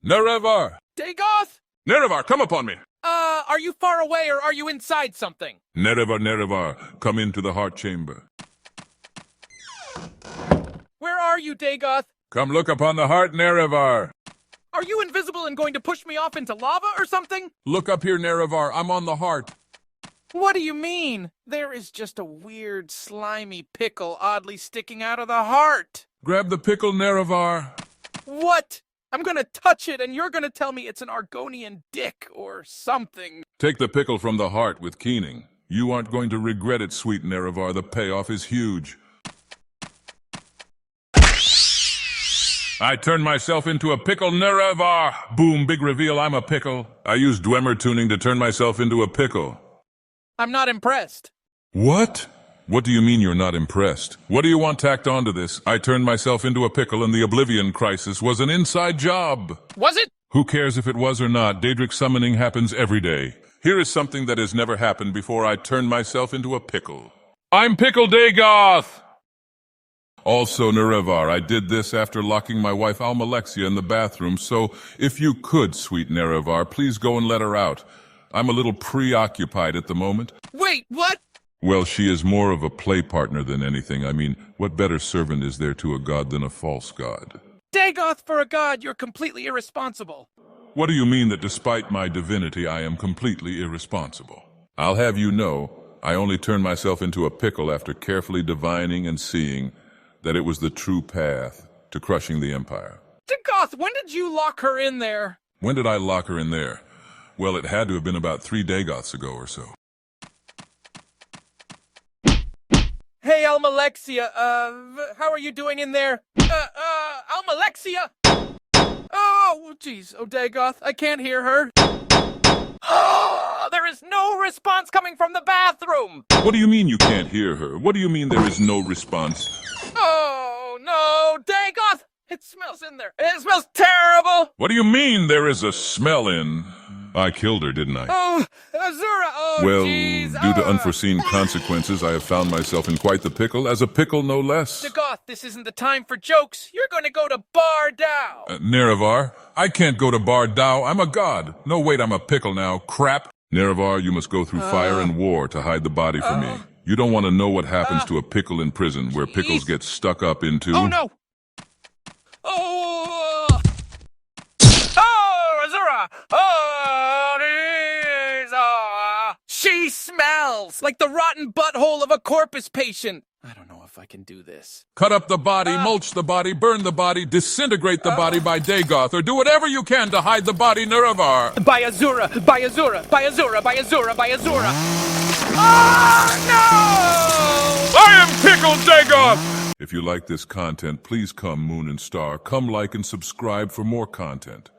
Nerevar! Dagoth? Nerevar, come upon me! Are you far away or are you inside something? Nerevar, Nerevar, come into the heart chamber. Where are you, Dagoth? Come look upon the heart, Nerevar. Are you invisible and going to push me off into lava or something? Look up here, Nerevar. I'm on the heart. What do you mean? There is just a weird, slimy pickle oddly sticking out of the heart. Grab the pickle, Nerevar. What? I'm gonna touch it and you're gonna tell me it's an Argonian dick or something. Take the pickle from the heart with Keening. You aren't going to regret it, sweet Nerevar. The payoff is huge. I turned myself into a pickle, Nerevar. Boom, big reveal, I'm a pickle. I used Dwemer tuning to turn myself into a pickle. I'm not impressed. What? What do you mean you're not impressed? What do you want tacked onto this? I turned myself into a pickle and the Oblivion Crisis was an inside job. Was it? Who cares if it was or not? Daedric summoning happens every day. Here is something that has never happened before. I turned myself into a pickle. I'm Pickle Dagoth! Also, Nerevar, I did this after locking my wife Almalexia in the bathroom, so if you could, sweet Nerevar, please go and let her out. I'm a little preoccupied at the moment. Wait, what? Well, she is more of a play partner than anything. I mean, what better servant is there to a god than a false god? Dagoth, for a god, you're completely irresponsible. What do you mean that despite my divinity, I am completely irresponsible? I'll have you know, I only turned myself into a pickle after carefully divining and seeing that it was the true path to crushing the Empire. Dagoth, when did you lock her in there? When did I lock her in there? Well, it had to have been about 3 Dagoths ago or so. Hey, Almalexia, how are you doing in there? Almalexia? Oh, jeez, oh, Dagoth, I can't hear her. Oh, there is no response coming from the bathroom! What do you mean you can't hear her? What do you mean there is no response? Oh, no, Dagoth! It smells in there. It smells terrible! What do you mean there is a smell in? I killed her, didn't I? Oh, Azura, oh, Well, jeez. due to unforeseen consequences, I have found myself in quite the pickle, as a pickle no less. Dagoth, this isn't the time for jokes. You're going to go to Bar Dow. Nerevar, I can't go to Bar Dow. I'm a god. No, wait, I'm a pickle now. Crap. Nerevar, you must go through fire and war to hide the body from me. You don't want to know what happens to a pickle in prison, where pickles get stuck up into... Oh, no! Oh! Oh, Azura! Oh, geez, oh. She smells like the rotten butthole of a corpus patient. I don't know if I can do this. Cut up the body, mulch the body, burn the body, disintegrate the body by Dagoth, or do whatever you can to hide the body, Nerevar. By Azura! By Azura! By Azura! By Azura! By Azura! Oh, no! I am Pickle Dagoth! If you like this content, please come Moon and Star. Come like and subscribe for more content.